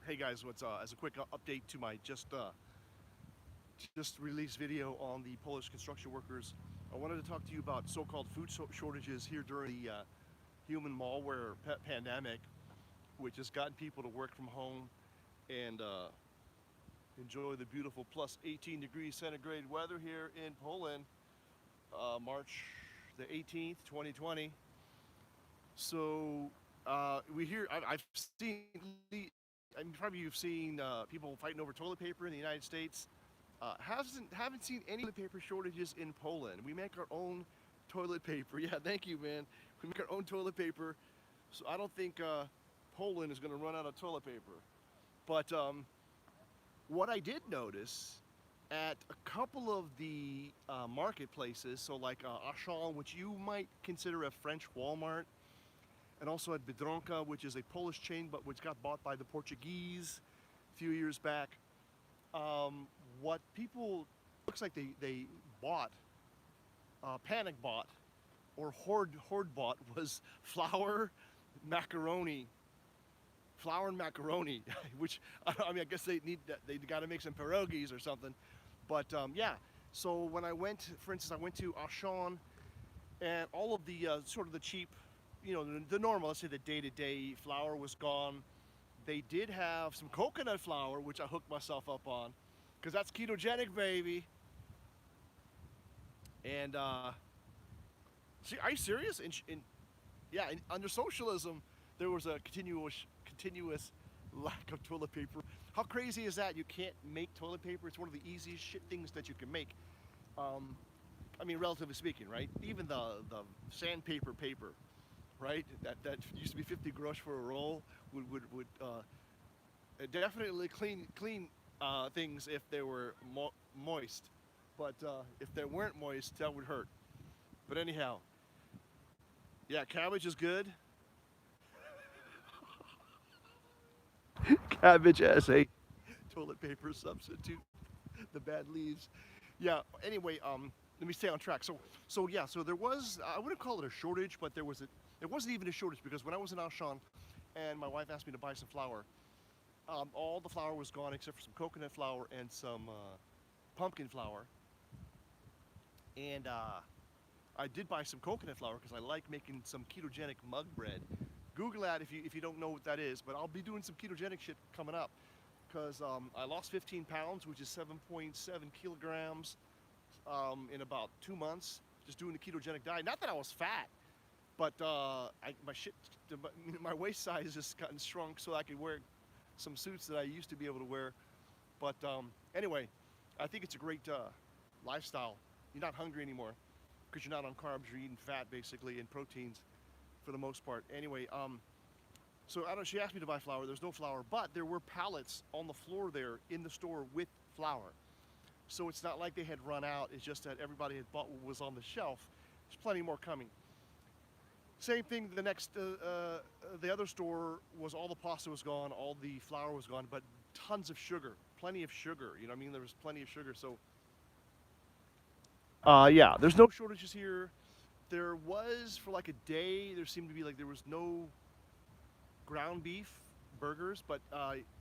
Hey guys, what's as a quick update to my just released video on the Polish construction workers. I wanted to talk to you about so-called food shortages here during the human malware pandemic, which has gotten people to work from home and enjoy the beautiful plus 18 degrees centigrade weather here in Poland, March the 18th, 2020. So we hear I've seen. I mean, probably you've seen people fighting over toilet paper in the United States. Haven't seen any toilet paper shortages in Poland. We make our own toilet paper. Yeah, thank you, man. We make our own toilet paper, so I don't think Poland is going to run out of toilet paper. But what I did notice at a couple of the marketplaces, so like Auchan, which you might consider a French Walmart, and also at Biedronka, which is a Polish chain, but which got bought by the Portuguese a few years back. What people, looks like they bought, panic bought, or hoard bought was flour, flour and macaroni, which, I mean, I guess they got to make some pierogies or something. But yeah, so when I went, for instance, I went to Auchan, and all of the sort of the cheap, you know, the normal, let's say the day-to-day flour was gone. They did have some coconut flour, which I hooked myself up on, because that's ketogenic, baby. And see, are you serious? Under socialism, there was a continuous lack of toilet paper. How crazy is that? You can't make toilet paper. It's one of the easiest shit things that you can make. I mean, relatively speaking, right? Even the sandpaper paper, right? That used to be 50 grosz for a roll would definitely clean things if they were moist, but if they weren't moist, that would hurt. But anyhow, yeah, cabbage is good. Cabbage as a toilet paper substitute. The bad leaves. Yeah. Anyway, let me stay on track. So yeah. So there was, I wouldn't call it a shortage, but there wasn't even a shortage, because when I was in Auchan, and my wife asked me to buy some flour, all the flour was gone except for some coconut flour and some pumpkin flour. And I did buy some coconut flour because I like making some ketogenic mug bread. Google that if you don't know what that is, but I'll be doing some ketogenic shit coming up, because I lost 15 pounds, which is 7.7 kilograms in about 2 months, just doing the ketogenic diet. Not that I was fat, but my waist size has gotten shrunk so I could wear some suits that I used to be able to wear. But anyway, I think it's a great lifestyle. You're not hungry anymore because you're not on carbs. You're eating fat basically and proteins for the most part. Anyway, so she asked me to buy flour. There's no flour, but there were pallets on the floor there in the store with flour. So it's not like they had run out. It's just that everybody had bought what was on the shelf. There's plenty more coming. Same thing, the other store was, all the pasta was gone, all the flour was gone, but tons of sugar, plenty of sugar, you know what I mean? There was plenty of sugar, so. Yeah, there's no shortages here. There was, for like a day, there seemed to be like, there was no ground beef burgers, but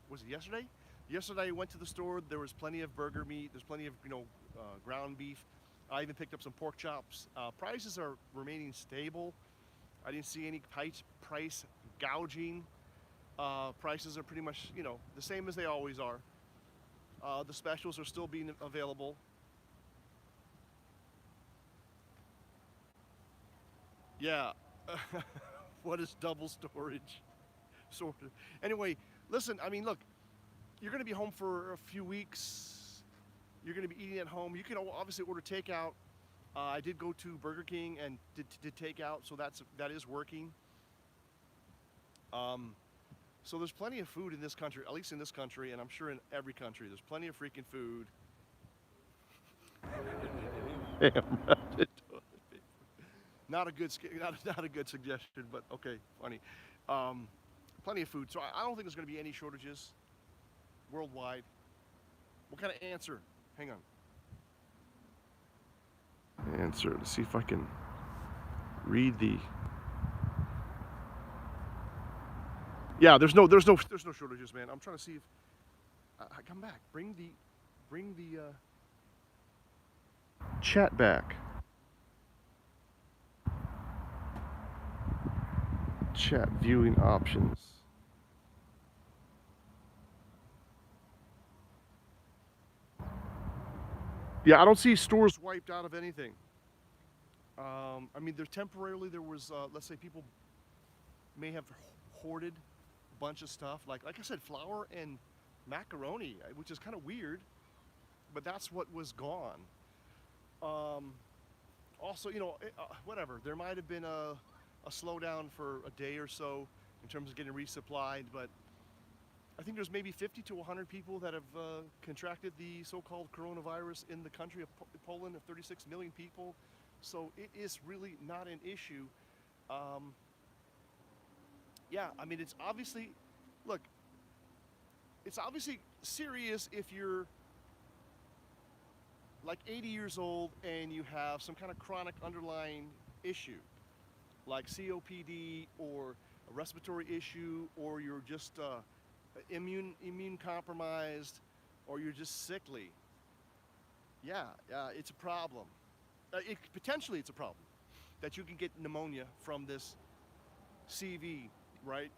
was it yesterday? Yesterday I went to the store, there was plenty of burger meat, there's plenty of, ground beef. I even picked up some pork chops. Prices are remaining stable. I didn't see any price gouging. Prices are pretty much, the same as they always are. The specials are still being available. Yeah. What is double storage? Sort of. Anyway, listen, I mean, look, you're going to be home for a few weeks. You're going to be eating at home. You can obviously order takeout. I did go to Burger King and did takeout, so that is working. So there's plenty of food in this country, at least in this country, and I'm sure in every country. There's plenty of freaking food. Not a good suggestion, but okay, funny. Plenty of food, so I don't think there's going to be any shortages worldwide. What kind of answer? Hang on. Answer. Let's see if I can read the Yeah, there's no shortages, man. I'm trying to see if come back. Bring the chat back. Chat viewing options. Yeah, I don't see stores wiped out of anything. I mean, there was, let's say, people may have hoarded a bunch of stuff, like I said, flour and macaroni, which is kind of weird, but that's what was gone. Um, Also, whatever. There might have been a slowdown for a day or so in terms of getting resupplied, but I think there's maybe 50 to 100 people that have contracted the so-called coronavirus in the country of Poland, of 36 million people. So it is really not an issue. Um, yeah, I mean, look, it's obviously serious if you're like 80 years old and you have some kind of chronic underlying issue, like COPD or a respiratory issue, or you're just immune compromised, or you're just sickly. Yeah, it's a problem. Potentially, it's a problem that you can get pneumonia from this CV, right?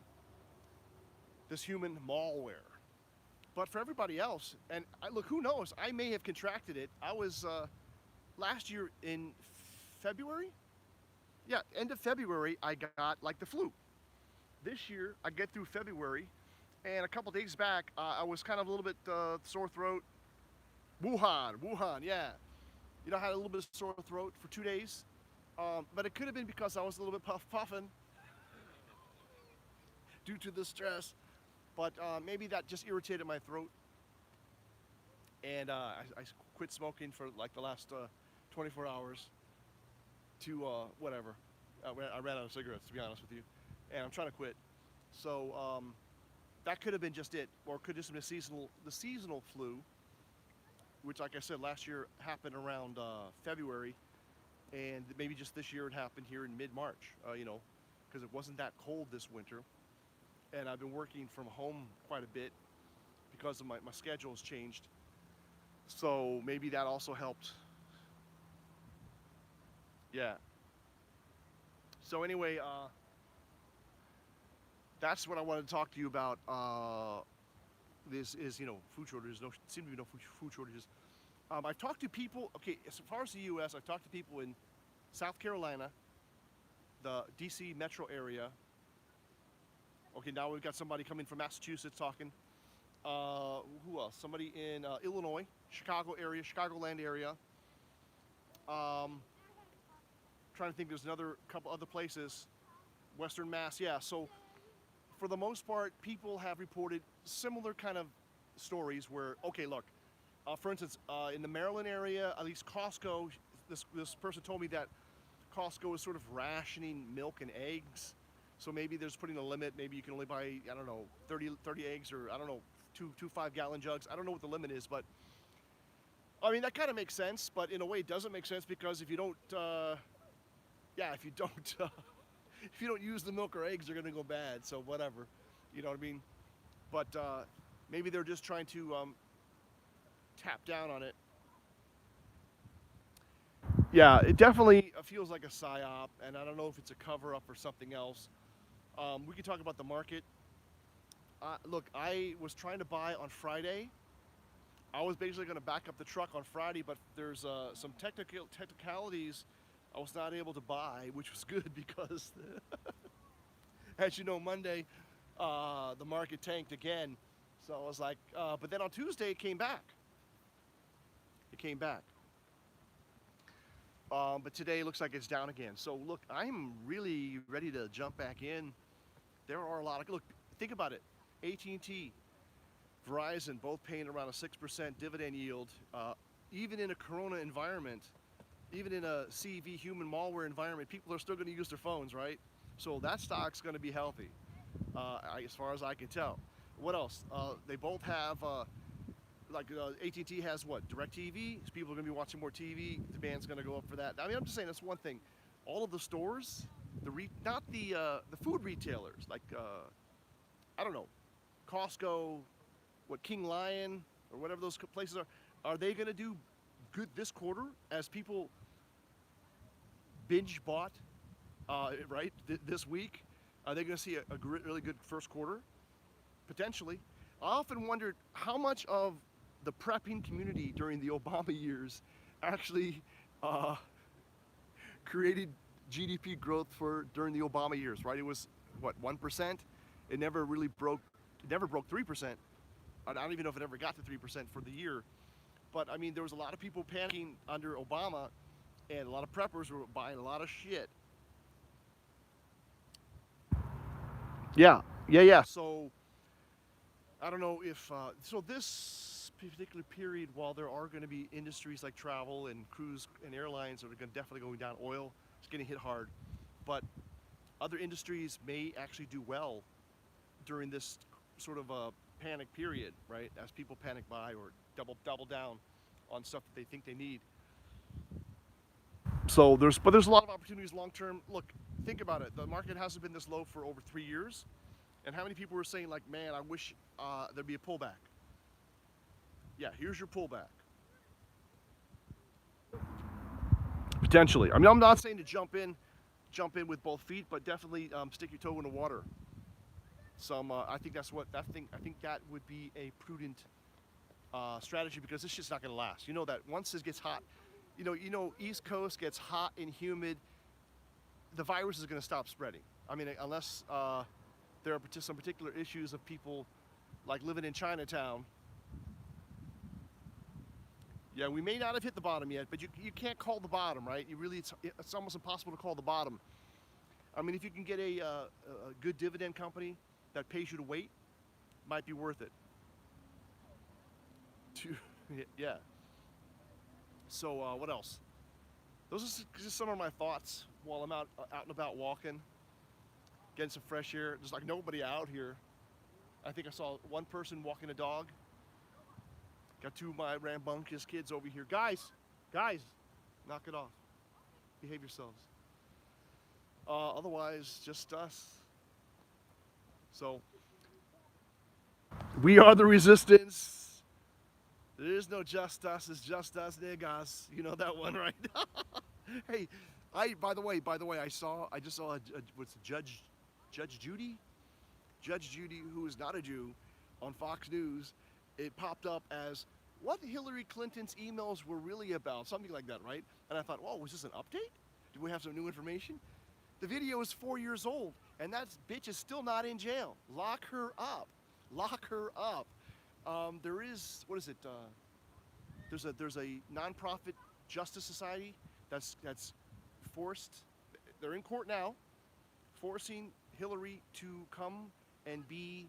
This human malware. But for everybody else, and look, who knows? I may have contracted it. I was last year in February. Yeah, end of February, I got like the flu. This year, I get through February, and a couple days back, I was kind of a little bit sore throat. Wuhan, yeah. I had a little bit of sore throat for 2 days, but it could have been because I was a little bit puffing due to the stress. But maybe that just irritated my throat, and I quit smoking for like the last 24 hours to whatever. I ran out of cigarettes, to be honest with you, and I'm trying to quit. So that could have been just it, or it could have just been the seasonal flu, which, like I said, last year happened around February, and maybe just this year it happened here in mid-March, because it wasn't that cold this winter. And I've been working from home quite a bit because of my schedule has changed. So maybe that also helped. Yeah. So anyway, that's what I wanted to talk to you about. This is, food shortages. No, seem to be no food shortages. I've talked to people, okay, as far as the U.S., I've talked to people in South Carolina, the D.C. metro area. Okay, now we've got somebody coming from Massachusetts talking. Who else? Somebody in Illinois, Chicagoland area. Trying to think, there's another couple other places. Western Mass, yeah. So for the most part, people have reported similar kind of stories where, okay, look, for instance, in the Maryland area, at least Costco, this person told me that Costco is sort of rationing milk and eggs. So maybe there's putting a limit. Maybe you can only buy, I don't know, 30 eggs, or I don't know, two 5-gallon jugs. I don't know what the limit is, but I mean, that kind of makes sense, but in a way it doesn't make sense, because if you don't, if you don't use the milk or eggs, they're gonna go bad. So whatever, you know what I mean? But maybe they're just trying to tap down on it. Yeah, it definitely feels like a psyop, and I don't know if it's a cover-up or something else. We can talk about the market. Look, I was trying to buy on Friday. I was basically going to back up the truck on Friday, but there's some technicalities I was not able to buy, which was good because, as you know, Monday the market tanked again. So I was like, but then on Tuesday it came back. But today it looks like it's down again. So look, I'm really ready to jump back in. There are a lot of, look, think about it. AT&T, Verizon, both paying around a 6% dividend yield. Even in a Corona environment, even in a CV human malware environment, people are still going to use their phones, right? So that stock's going to be healthy, as far as I can tell. What else? They both have, AT&T has what? DirecTV. So people are going to be watching more TV. Demand's going to go up for that. I mean, I'm just saying that's one thing. All of the stores, not the food retailers like I don't know, Costco, what, King Lion, or whatever those places are they going to do good this quarter as people binge bought, right, this week? Are they going to see a really good first quarter? Potentially. I often wondered how much of the prepping community during the Obama years actually created GDP growth during the Obama years, right? It was, what, 1%? It never really broke, it never broke 3%. I don't even know if it ever got to 3% for the year. But I mean, there was a lot of people panicking under Obama, and a lot of preppers were buying a lot of shit. Yeah. So I don't know if, so this particular period, while there are going to be industries like travel and cruise and airlines that are definitely going down, oil is getting hit hard, but other industries may actually do well during this sort of a panic period, right? As people panic buy or double down on stuff that they think they need. So there's a lot of opportunities long term. Look, think about it. The market hasn't been this low for over 3 years. And how many people were saying, like, man, I wish there'd be a pullback? Yeah, here's your pullback. Potentially. I mean, I'm not saying to jump in with both feet, but definitely stick your toe in the water. I think that would be a prudent strategy, because this shit's not going to last. You know that once it gets hot, you know, East Coast gets hot and humid, the virus is going to stop spreading. I mean, unless there are some particular issues of people like living in Chinatown. Yeah, we may not have hit the bottom yet, but you can't call the bottom, right? It's almost impossible to call the bottom. I mean, if you can get a good dividend company that pays you to wait, might be worth it. Yeah. So what else? Those are just some of my thoughts while I'm out and about walking, getting some fresh air. There's like nobody out here. I think I saw one person walking a dog. Got two of my rambunctious kids over here. Guys, knock it off. Behave yourselves. Otherwise, just us. So, we are the resistance. There is no just us, it's just us niggas. You know that one, right? Hey, by the way, I just saw what's Judge Judy? Judge Judy, who is not a Jew, on Fox News. It popped up as what Hillary Clinton's emails were really about, something like that, right? And I thought, was this an update? Do we have some new information? The video is 4 years old, and that bitch is still not in jail. Lock her up. Lock her up. There is, what is it? There's a nonprofit justice society that's forced. They're in court now, forcing Hillary to come and be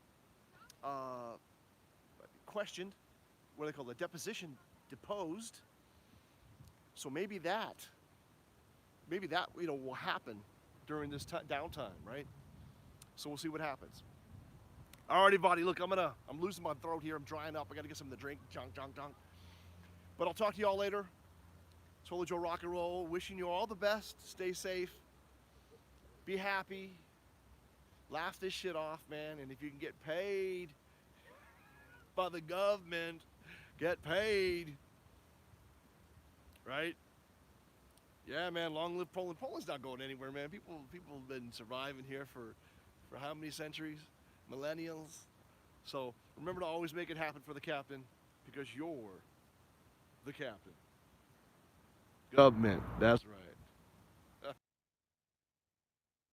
questioned. What do they call it? Deposition, deposed. So maybe that will happen during this downtime, right? So we'll see what happens. Alrighty, buddy. Look, I'm losing my throat here. I'm drying up. I got to get something to drink. Junk. But I'll talk to y'all later. Total Joe Rock and Roll. Wishing you all the best. Stay safe. Be happy. Laugh this shit off, man. And if you can get paid by the government, get paid. Right? Yeah, man. Long live Poland. Poland's not going anywhere, man. People have been surviving here for how many centuries? Millennials. So remember to always make it happen for the captain, because you're the captain. Government. That's right.